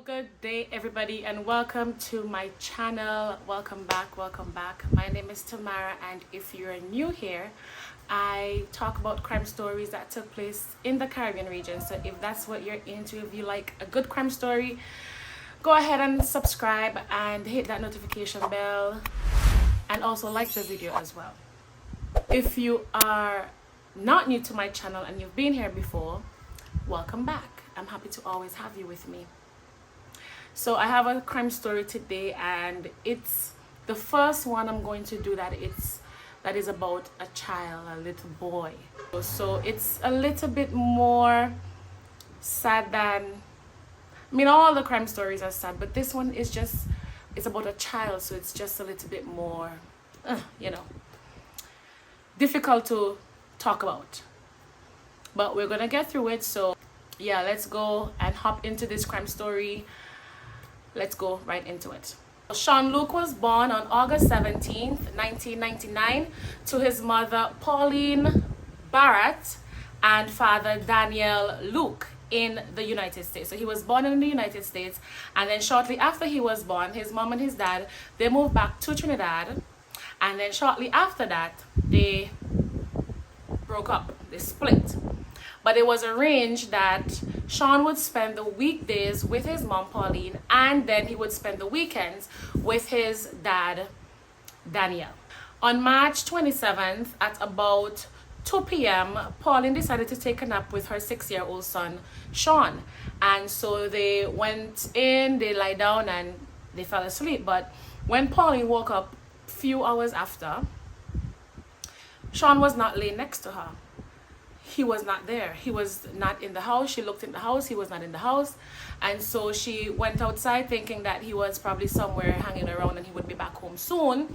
Good day everybody and welcome to my channel. Welcome back. My name is Tamara, and if you're new here, I talk about crime stories that took place in the Caribbean region. So if that's what you're into, if you like a good crime story, go ahead and subscribe and hit that notification bell, and also like the video as well. If you are not new to my channel and you've been here before, welcome back. I'm happy to always have you with me. So I have a crime story today, and it's the first one I'm going to do that is about a child, a little boy. So it's a little bit more sad than, all the crime stories are sad, but this one is it's about a child, so it's just a little bit more difficult to talk about, but we're gonna get through it. So yeah, let's go and hop into this crime story. Let's go right into it. Sean Luke was born on August 17th, 1999 to his mother Pauline Barrett and father Daniel Luke in the United States. So he was born in the United States, and then shortly after he was born, his mom and his dad, they moved back to Trinidad, and then shortly after that they broke up, they split. But it was arranged that Sean would spend the weekdays with his mom, Pauline, and then he would spend the weekends with his dad, Daniel. On March 27th at about 2 p.m., Pauline decided to take a nap with her 6-year-old son, Sean. And so they went in, they lie down, and they fell asleep. But when Pauline woke up a few hours after, Sean was not laying next to her. He was not there. He was not in the house. She looked in the house. He was not in the house. And so she went outside thinking that he was probably somewhere hanging around and he would be back home soon.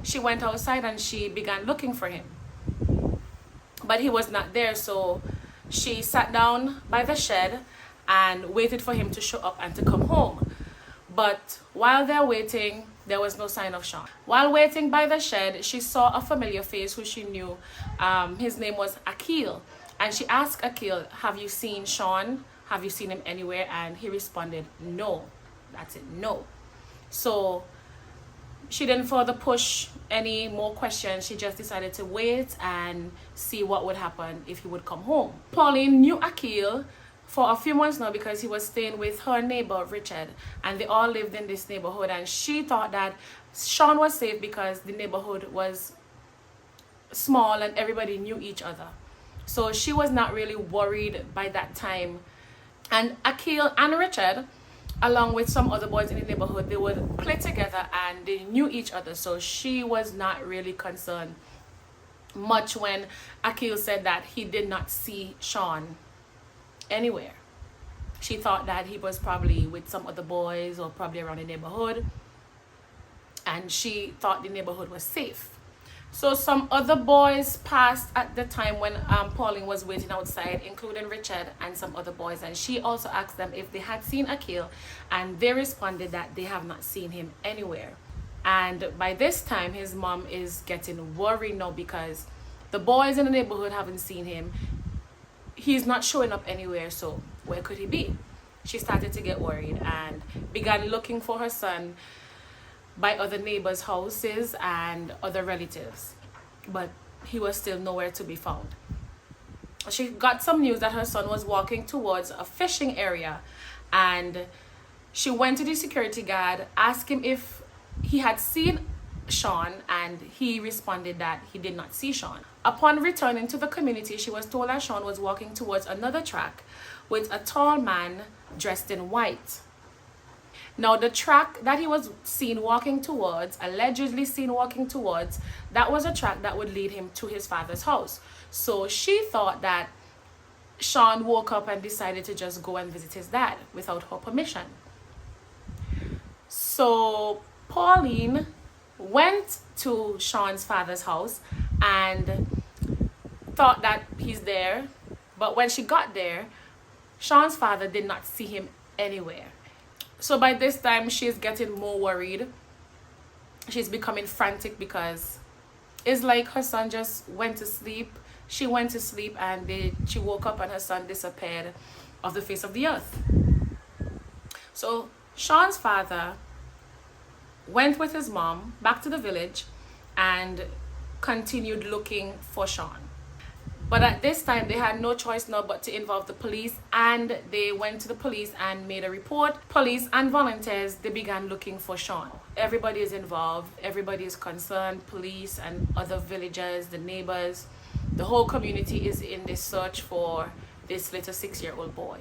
She went outside and she began looking for him. But he was not there. So she sat down by the shed and waited for him to show up and to come home. But while they're waiting, there was no sign of Sean. While waiting by the shed, she saw a familiar face who she knew. His name was Akil. And she asked Akil, "Have you seen Sean? Have you seen him anywhere?" And he responded, "No." That's it, no. So she didn't further push any more questions. She just decided to wait and see what would happen if he would come home. Pauline knew Akil for a few months now because he was staying with her neighbor Richard, and they all lived in this neighborhood, and she thought that Sean was safe because the neighborhood was small and everybody knew each other. So she was not really worried by that time. And Akil and Richard, along with some other boys in the neighborhood, they would play together and they knew each other, so she was not really concerned much when Akil said that he did not see Sean anywhere. She thought that he was probably with some other boys or probably around the neighborhood, and she thought the neighborhood was safe. So some other boys passed at the time when Pauline was waiting outside, including Richard and some other boys, and she also asked them if they had seen Akil, and they responded that they have not seen him anywhere. And by this time his mom is getting worried now because the boys in the neighborhood haven't seen him. He's not showing up anywhere, so where could he be? She started to get worried and began looking for her son by other neighbors' houses and other relatives, but he was still nowhere to be found. She got some news that her son was walking towards a fishing area, and she went to the security guard, asked him if he had seen Sean, and he responded that he did not see Sean. Upon returning to the community, she was told that Sean was walking towards another track with a tall man dressed in white. Now, the track that he was seen walking towards, allegedly seen walking towards, that was a track that would lead him to his father's house. So she thought that Sean woke up and decided to just go and visit his dad without her permission. So Pauline went to Sean's father's house and thought that he's there, but when she got there, Sean's father did not see him anywhere. So by this time she's getting more worried. She's becoming frantic because it's like her son just went to sleep. She went to sleep and she woke up and her son disappeared off the face of the earth. So Sean's father went with his mom back to the village and continued looking for Sean. But at this time, they had no choice now but to involve the police, and they went to the police and made a report. Police and volunteers, they began looking for Sean. Everybody is involved, everybody is concerned, police and other villagers, the neighbors. The whole community is in this search for this little 6-year-old boy.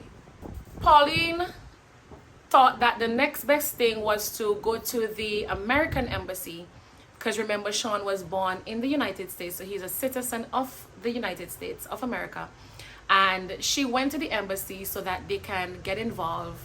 Pauline thought that the next best thing was to go to the American embassy, because remember, Sean was born in the United States, so he's a citizen of the United States of America. And she went to the embassy so that they can get involved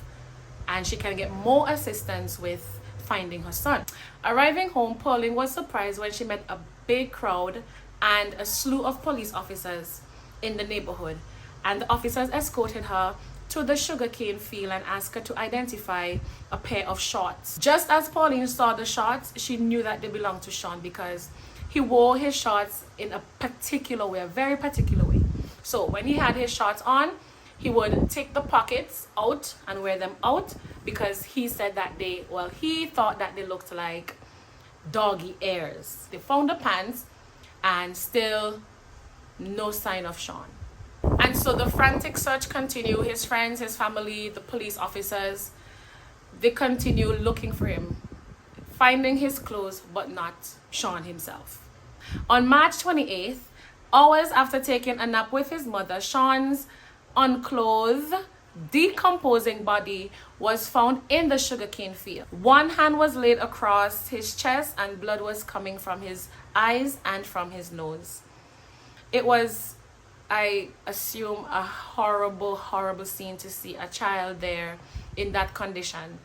and she can get more assistance with finding her son. Arriving home, Pauline was surprised when she met a big crowd and a slew of police officers in the neighborhood. And the officers escorted her to the sugarcane field and asked her to identify a pair of shorts. Just as Pauline saw the shorts, she knew that they belonged to Sean because he wore his shorts in a particular way, a very particular way. So when he had his shorts on, he would take the pockets out and wear them out because he said that he thought that they looked like doggy ears. They found the pants and still no sign of Sean. And so the frantic search continued. His friends, his family, the police officers, they continue looking for him, finding his clothes, but not Sean himself. On March 28th, hours after taking a nap with his mother, Sean's unclothed, decomposing body was found in the sugarcane field. One hand was laid across his chest and blood was coming from his eyes and from his nose. It was, I assume, a horrible, horrible scene to see a child there in that condition.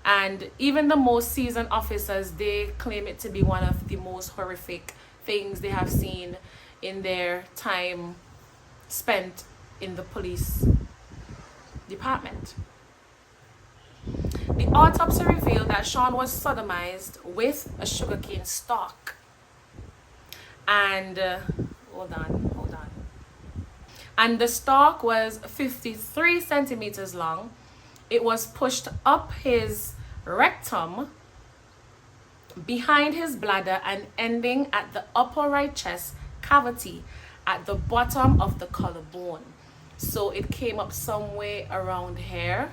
And even the most seasoned officers, they claim it to be one of the most horrific things they have seen in their time spent in the police department. The autopsy revealed that Sean was sodomized with a sugarcane stalk. And hold on. And the stalk was 53 centimeters long. It was pushed up his rectum, behind his bladder, and ending at the upper right chest cavity at the bottom of the collarbone. So it came up somewhere around here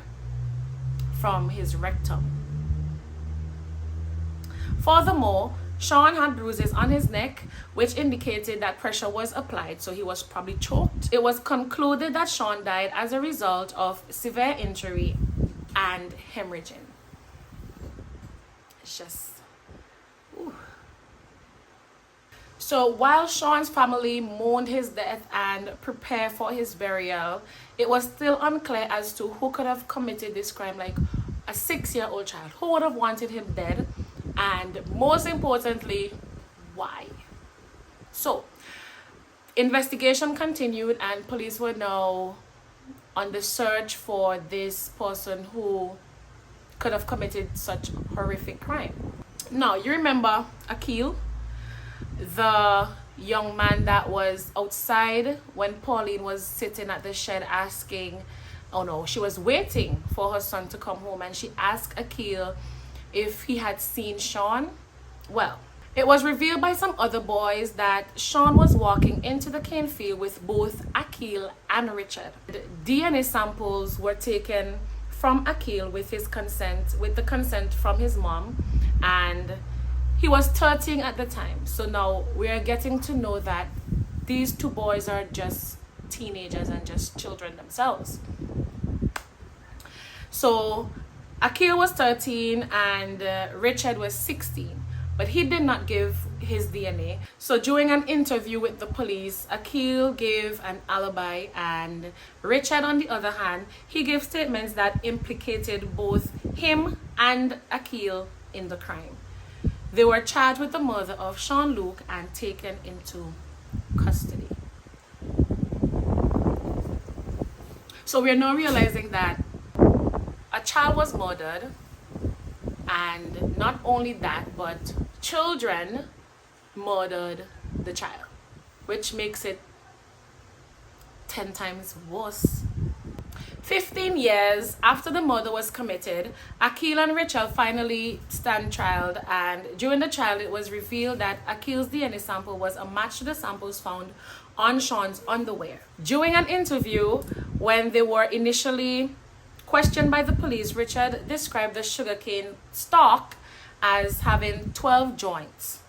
from his rectum. Furthermore, Sean had bruises on his neck, which indicated that pressure was applied, so he was probably choked. It was concluded that Sean died as a result of severe injury and hemorrhaging. It's just... ooh. So while Sean's family mourned his death and prepared for his burial, it was still unclear as to who could have committed this crime, like a 6-year-old child. Who would have wanted him dead? And most importantly, why? So, investigation continued and police were now on the search for this person who could have committed such horrific crime. Now, you remember Akil, the young man that was outside when Pauline was sitting at the shed she was waiting for her son to come home, and she asked Akil if he had seen Sean. Well, it was revealed by some other boys that Sean was walking into the cane field with both Akil and Richard. DNA samples were taken from Akil with the consent from his mom, and he was 13 at the time. So now we are getting to know that these two boys are just teenagers and just children themselves. So Akil was 13 and Richard was 16, but he did not give his DNA. So during an interview with the police, Akil gave an alibi, and Richard, on the other hand, he gave statements that implicated both him and Akil in the crime. They were charged with the murder of Sean Luke and taken into custody. So we are now realizing that a child was murdered, and not only that, but children murdered the child, which makes it 10 times worse. 15 years after the murder was committed, Akil and Richard finally stand trial, and during the trial it was revealed that Akil's DNA sample was a match to the samples found on Sean's underwear. During an interview, when they were initially questioned by the police, Richard described the sugarcane stalk as having 12 joints.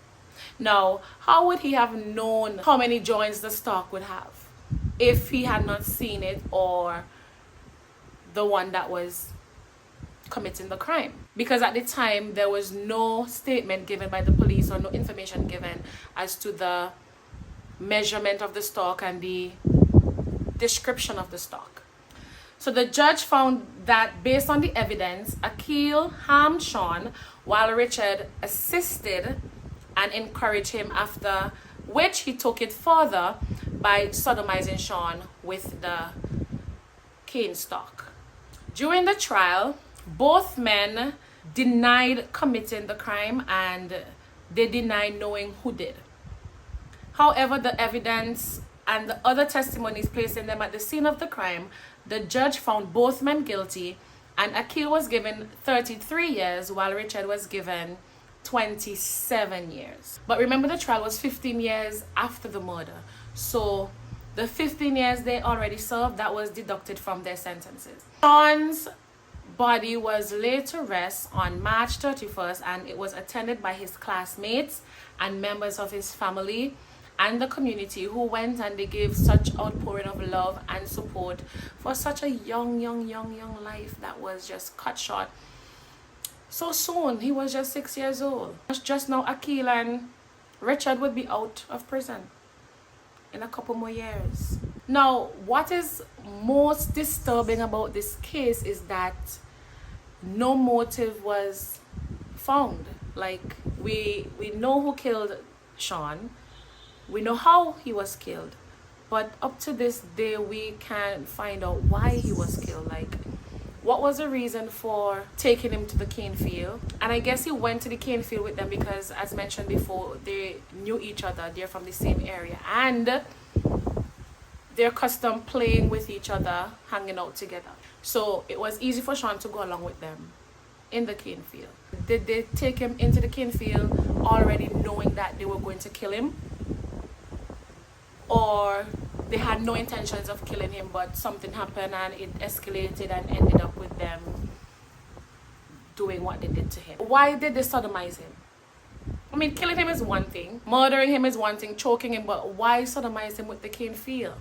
Now, how would he have known how many joints the stalk would have if he had not seen it or the one that was committing the crime? Because at the time there was no statement given by the police or no information given as to the measurement of the stalk and the description of the stalk. So the judge found that based on the evidence, Akil harmed Sean while Richard assisted and encouraged him, after which he took it further by sodomizing Sean with the cane stalk. During the trial, both men denied committing the crime and they denied knowing who did. However, the evidence and the other testimonies placing them at the scene of the crime, the judge found both men guilty, and Akil was given 33 years while Richard was given 27 years. But remember, the trial was 15 years after the murder. So the 15 years they already served, that was deducted from their sentences. Sean's body was laid to rest on March 31st, and it was attended by his classmates and members of his family and the community, who went and they gave such outpouring of love and support for such a young life that was just cut short so soon. He was just 6 years old. Just now, Akil and Richard would be out of prison in a couple more years. Now, what is most disturbing about this case is that no motive was found. Like, we know who killed Sean, we know how he was killed, but up to this day we can't find out why he was killed. Like, what was the reason for taking him to the cane field? And I guess he went to the cane field with them because, as mentioned before, they knew each other, they're from the same area, and they're accustomed playing with each other, hanging out together. So it was easy for Sean to go along with them in the cane field. Did they take him into the cane field already knowing that they were going to kill him? Or they had no intentions of killing him, but something happened and it escalated and ended up with them doing what they did to him? Why did they sodomize him? I mean, killing him is one thing, murdering him is one thing, choking him, but why sodomize him with the cane field?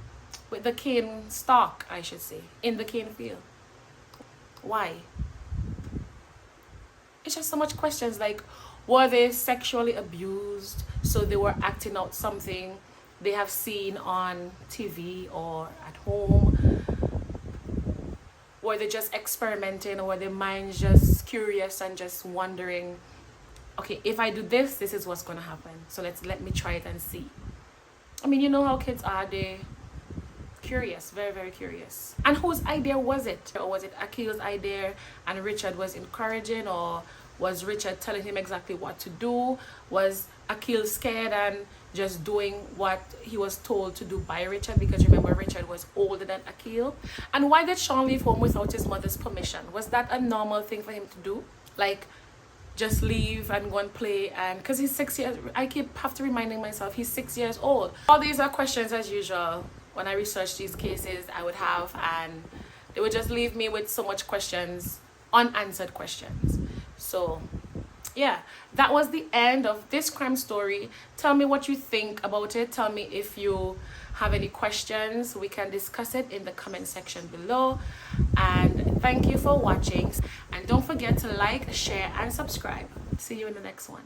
With the cane stalk, I should say, in the cane field. Why? It's just so much questions. Like, were they sexually abused, so they were acting out something they have seen on TV or at home? Were they just experimenting, or were their minds just curious and just wondering, okay, if I do this, this is what's going to happen, so let me try it and see? I mean, you know how kids are, they curious, very curious. And whose idea was it? Or was it Akil's idea and Richard was encouraging, or was Richard telling him exactly what to do? Was Akil scared and just doing what he was told to do by Richard? Because remember, Richard was older than Akil. And why did Sean leave home without his mother's permission? Was that a normal thing for him to do? Like, just leave and go and play? And because he's 6 years, I have to reminding myself he's 6 years old. All these are questions, as usual, when I research these cases I would have, and they would just leave me with so much questions, unanswered questions. So yeah, that was the end of this crime story. Tell me what you think about it. Tell me if you have any questions. We can discuss it in the comment section below. And thank you for watching, and don't forget to like, share and subscribe. See you in the next one.